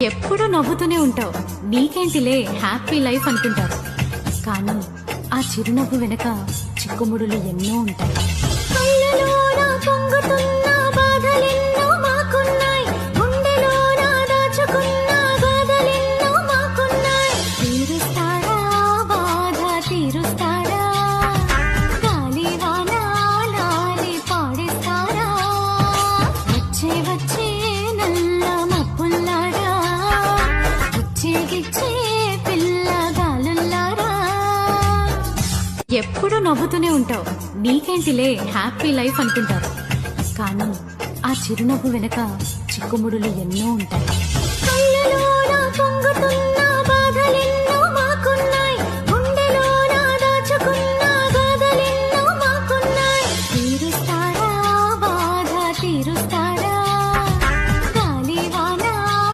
ఎప్పుడూ నవ్వుతూనే ఉంటావు, నీకేంటిలే హ్యాపీ లైఫ్ అనుకుంటారు. కానీ ఆ చిరునవ్వు వెనక చిక్కుముడులు ఎన్నో ఉంటాయి. ఎప్పుడూ నవ్వుతూనే ఉంటావు, నీకేంటిలే హ్యాపీ లైఫ్ అనుకుంటారు. కానీ ఆ చిరునవ్వు వెనక చిక్కుముడులు ఎన్నో ఉంటాయి.